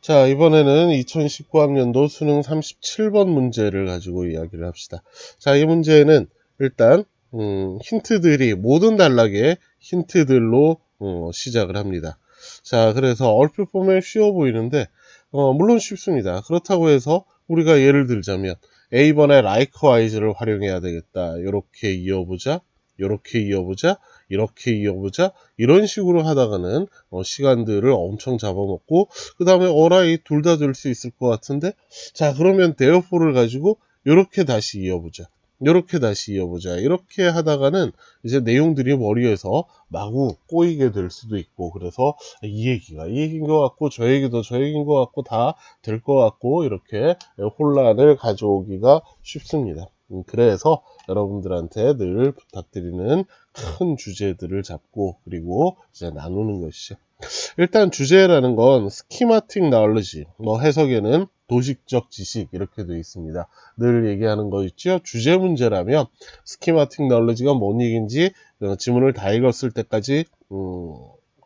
자, 이번에는 2019학년도 수능 37번 문제를 가지고 이야기를 합시다. 자, 이 문제는 일단 힌트들이 모든 단락의 힌트들로 시작을 합니다. 자, 그래서 얼핏 보면 쉬워 보이는데 물론 쉽습니다. 그렇다고 해서 우리가 예를 들자면 A번에 likewise를 활용해야 되겠다. 이렇게 이어보자. 이렇게 이어보자. 이렇게 이어보자. 이런 식으로 하다가는 시간들을 엄청 잡아먹고 그 다음에 어라이 둘 다 될 수 있을 것 같은데, 자 그러면 therefore를 가지고 이렇게 다시 이어보자, 이렇게 다시 이어보자, 이렇게 하다가는 이제 내용들이 머리에서 마구 꼬이게 될 수도 있고, 그래서 이 얘기가 이 얘기인 것 같고 저 얘기도 저 얘기인 것 같고 다 될 것 같고, 이렇게 혼란을 가져오기가 쉽습니다. 그래서 여러분들한테 늘 부탁드리는 큰 주제들을 잡고 그리고 이제 나누는 것이죠. 일단 주제라는 건 스키마틱 나울리지, 뭐 해석에는 도식적 지식 이렇게 되어 있습니다. 늘 얘기하는 거 있죠. 주제 문제라면 스키마틱 나울리지가 뭔 얘기인지 지문을 다 읽었을 때까지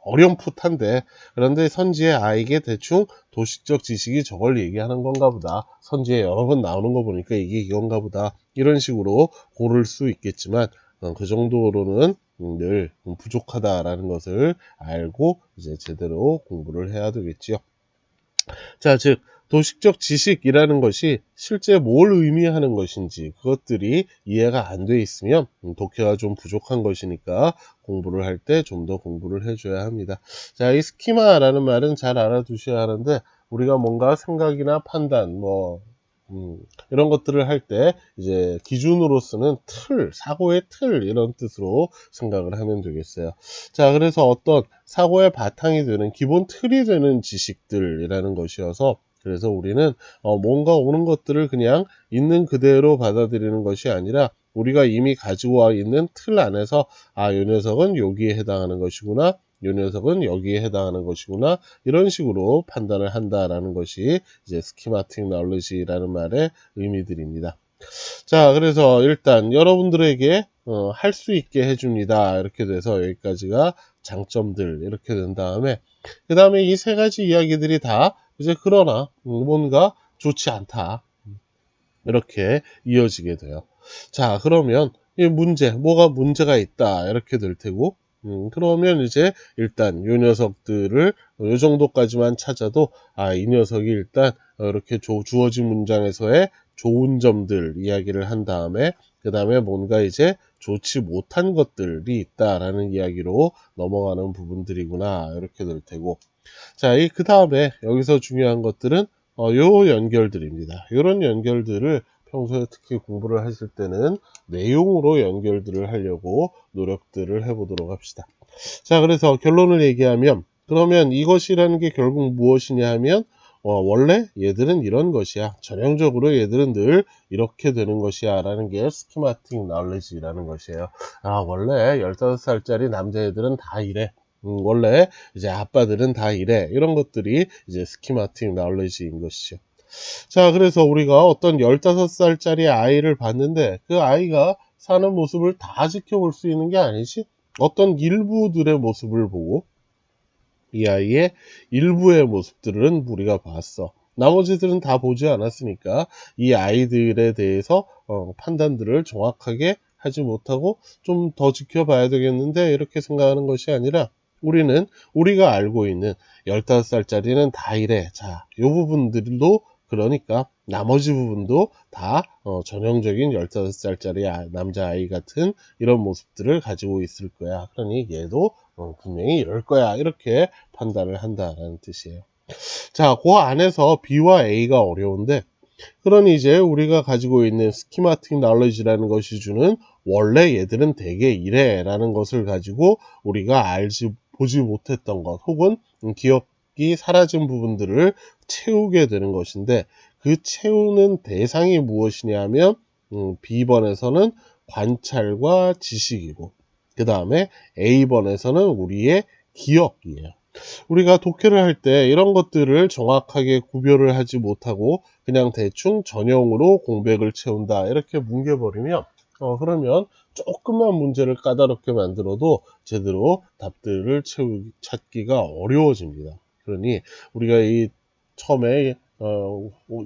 어렴풋한데, 그런데 선지의 아이에게 대충 도식적 지식이 저걸 얘기하는 건가 보다, 선지에 여러 번 나오는 거 보니까 이게 이건가 보다, 이런 식으로 고를 수 있겠지만 그 정도로는 늘 부족하다라는 것을 알고 이제 제대로 공부를 해야 되겠지요. 자, 즉 도식적 지식이라는 것이 실제 뭘 의미하는 것인지 그것들이 이해가 안 돼 있으면 독해가 좀 부족한 것이니까 공부를 할 때 좀 더 공부를 해줘야 합니다. 자, 이 스키마라는 말은 잘 알아두셔야 하는데, 우리가 뭔가 생각이나 판단, 이런 것들을 할 때 이제 기준으로 쓰는 틀, 사고의 틀, 이런 뜻으로 생각을 하면 되겠어요. 자, 그래서 어떤 사고의 바탕이 되는 기본 틀이 되는 지식들이라는 것이어서, 그래서 우리는 뭔가 오는 것들을 그냥 있는 그대로 받아들이는 것이 아니라 우리가 이미 가지고 와 있는 틀 안에서 이 녀석은 여기에 해당하는 것이구나, 이 녀석은 여기에 해당하는 것이구나, 이런 식으로 판단을 한다라는 것이 이제 스키마틱 나울리지라는 말의 의미들입니다. 자, 그래서 일단 여러분들에게 할 수 있게 해줍니다. 이렇게 돼서 여기까지가 장점들 이렇게 된 다음에, 그 다음에 이 세 가지 이야기들이 다 이제 그러나 뭔가 좋지 않다, 이렇게 이어지게 돼요. 자, 그러면 이 문제, 뭐가 문제가 있다 이렇게 될 테고, 그러면 이제 일단 이 녀석들을 이 정도까지만 찾아도 이 녀석이 일단 이렇게 주어진 문장에서의 좋은 점들 이야기를 한 다음에, 그 다음에 뭔가 이제 좋지 못한 것들이 있다라는 이야기로 넘어가는 부분들이구나 이렇게 될 테고, 자, 그 다음에 여기서 중요한 것들은 요 연결들입니다. 이런 연결들을 평소에 특히 공부를 하실 때는 내용으로 연결들을 하려고 노력들을 해보도록 합시다. 자, 그래서 결론을 얘기하면, 그러면 이것이라는 게 결국 무엇이냐 하면 원래 얘들은 이런 것이야, 전형적으로 얘들은 늘 이렇게 되는 것이야 라는 게 스키마틱 나울리지라는 것이에요. 원래 15살짜리 남자애들은 다 이래, 원래 이제 아빠들은 다 이래, 이런 것들이 이제 스키마틱 나울리지인 것이죠. 자, 그래서 우리가 어떤 15살짜리 아이를 봤는데 그 아이가 사는 모습을 다 지켜볼 수 있는 게 아니지, 어떤 일부들의 모습을 보고 이 아이의 일부의 모습들은 우리가 봤어. 나머지들은 다 보지 않았으니까 이 아이들에 대해서 판단들을 정확하게 하지 못하고 좀 더 지켜봐야 되겠는데, 이렇게 생각하는 것이 아니라 우리는 우리가 알고 있는 15살짜리는 다 이래. 자, 이 부분들도, 그러니까 나머지 부분도 다 전형적인 15살짜리 남자아이 같은 이런 모습들을 가지고 있을 거야. 그러니 얘도 분명히 이럴 거야, 이렇게 판단을 한다라는 뜻이에요. 자, 그 안에서 B와 A가 어려운데, 그러니 이제 우리가 가지고 있는 스키마틱 나울리지라는 것이 주는 원래 얘들은 되게 이래 라는 것을 가지고 우리가 보지 못했던 것, 혹은 기억이 사라진 부분들을 채우게 되는 것인데, 그 채우는 대상이 무엇이냐 하면 B번에서는 관찰과 지식이고, 그 다음에 A번에서는 우리의 기억이에요. 우리가 독해를 할 때 이런 것들을 정확하게 구별을 하지 못하고 그냥 대충 전형으로 공백을 채운다, 이렇게 뭉개버리면 그러면 조금만 문제를 까다롭게 만들어도 제대로 답들을 찾기가 어려워집니다. 그러니 우리가 이 처음에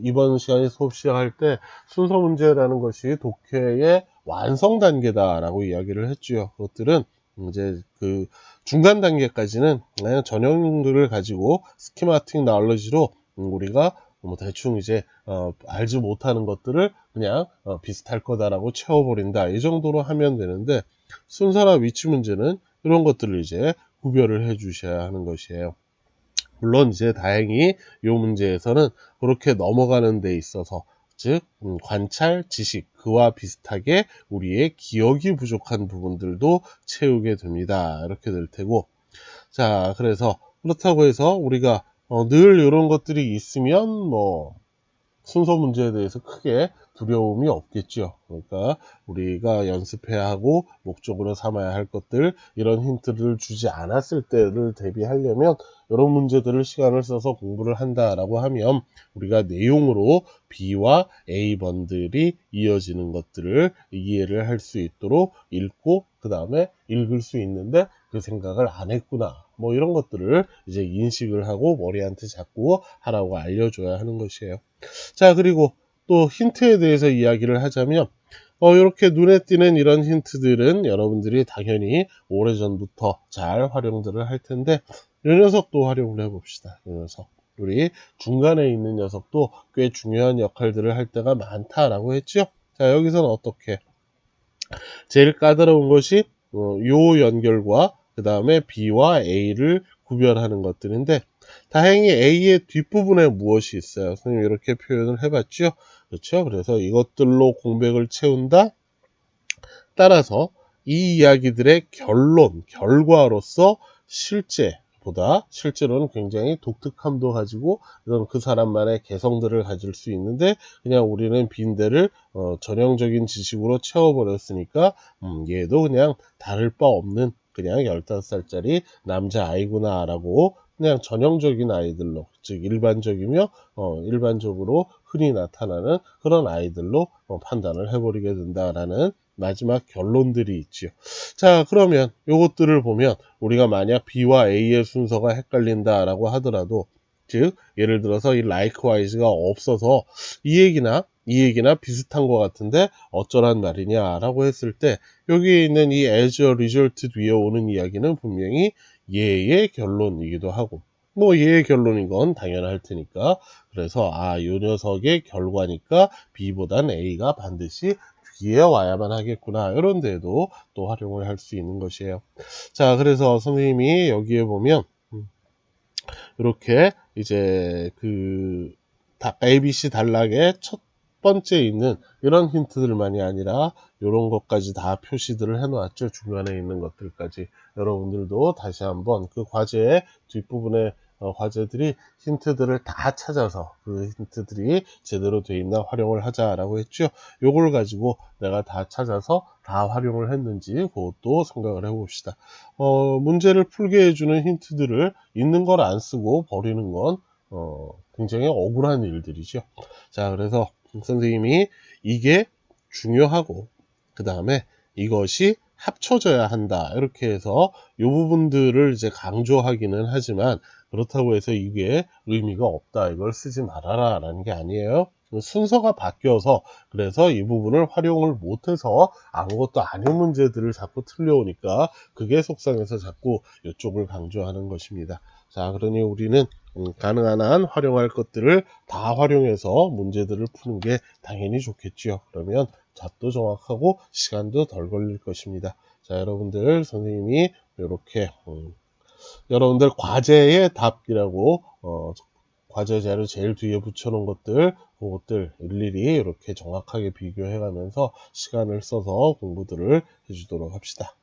이번 시간에 수업 시작할 때 순서 문제라는 것이 독해의 완성 단계다라고 이야기를 했죠. 그것들은 이제 그 중간 단계까지는 그냥 전형들을 가지고 스키마틱 나얼러지로 우리가 뭐 대충 이제 알지 못하는 것들을 그냥 비슷할 거다라고 채워버린다, 이 정도로 하면 되는데, 순서나 위치 문제는 이런 것들을 이제 구별을 해 주셔야 하는 것이에요. 물론 이제 다행히 이 문제에서는 그렇게 넘어가는 데 있어서, 즉 관찰, 지식, 그와 비슷하게 우리의 기억이 부족한 부분들도 채우게 됩니다. 이렇게 될 테고, 자, 그래서 그렇다고 해서 우리가 늘 이런 것들이 있으면 뭐 순서 문제에 대해서 크게 두려움이 없겠죠. 그러니까 우리가 연습해야 하고 목적으로 삼아야 할 것들, 이런 힌트를 주지 않았을 때를 대비하려면 이런 문제들을 시간을 써서 공부를 한다라고 하면 우리가 내용으로 B와 A번들이 이어지는 것들을 이해를 할 수 있도록 읽고 그 다음에 읽을 수 있는데 그 생각을 안 했구나, 뭐 이런 것들을 이제 인식을 하고 머리한테 자꾸 하라고 알려줘야 하는 것이에요. 자, 그리고 또 힌트에 대해서 이야기를 하자면 이렇게 눈에 띄는 이런 힌트들은 여러분들이 당연히 오래전부터 잘 활용들을 할 텐데, 이 녀석도 활용을 해봅시다. 이 녀석. 우리 중간에 있는 녀석도 꽤 중요한 역할들을 할 때가 많다라고 했죠. 자, 여기서는 어떻게? 제일 까다로운 것이 요 연결과 그 다음에 B와 A를 구별하는 것들인데, 다행히 A의 뒷부분에 무엇이 있어요? 선생님 이렇게 표현을 해봤죠. 그렇죠? 그래서 이것들로 공백을 채운다. 따라서 이 이야기들의 결론, 결과로서 실제로는 굉장히 독특함도 가지고 이런 그 사람만의 개성들을 가질 수 있는데, 그냥 우리는 빈대를 전형적인 지식으로 채워버렸으니까 얘도 그냥 다를 바 없는 그냥 15살짜리 남자아이구나 라고 그냥 전형적인 아이들로, 즉 일반적으로 흔히 나타나는 그런 아이들로 판단을 해버리게 된다라는 마지막 결론들이 있죠. 자, 그러면 요것들을 보면 우리가 만약 B와 A의 순서가 헷갈린다라고 하더라도, 즉 예를 들어서 이 likewise가 없어서 이 얘기나 비슷한 것 같은데 어쩌란 말이냐라고 했을 때, 여기 있는 이 as a result 뒤에 오는 이야기는 분명히 얘의 결론이기도 하고, 뭐 얘의 결론인 건 당연할 테니까, 그래서 요 녀석의 결과니까 B보단 A가 반드시 뒤에 와야만 하겠구나, 이런 데도 또 활용을 할 수 있는 것이에요. 자, 그래서 선생님이 여기에 보면 이렇게 이제 ABC 단락의 첫 번째 있는 이런 힌트들만이 아니라 이런 것까지 다 표시들을 해 놓았죠. 중간에 있는 것들까지. 여러분들도 다시 한번 그 과제의 뒷부분에 과제들이 힌트들을 다 찾아서 그 힌트들이 제대로 돼 있나 활용을 하자라고 했죠. 요걸 가지고 내가 다 찾아서 다 활용을 했는지 그것도 생각을 해봅시다. 문제를 풀게 해주는 힌트들을 있는 걸 안 쓰고 버리는 건 굉장히 억울한 일들이죠. 자, 그래서 선생님이 이게 중요하고 그 다음에 이것이 합쳐져야 한다, 이렇게 해서 이 부분들을 이제 강조하기는 하지만, 그렇다고 해서 이게 의미가 없다, 이걸 쓰지 말아라 라는 게 아니에요. 순서가 바뀌어서, 그래서 이 부분을 활용을 못해서 아무것도 아닌 문제들을 자꾸 틀려오니까 그게 속상해서 자꾸 이쪽을 강조하는 것입니다. 자, 그러니 우리는 가능한 한 활용할 것들을 다 활용해서 문제들을 푸는 게 당연히 좋겠죠. 그러면 답도 정확하고 시간도 덜 걸릴 것입니다. 자, 여러분들 선생님이 이렇게 여러분들 과제의 답이라고 과제 자료 제일 뒤에 붙여놓은 그것들 일일이 이렇게 정확하게 비교해 가면서 시간을 써서 공부들을 해주도록 합시다.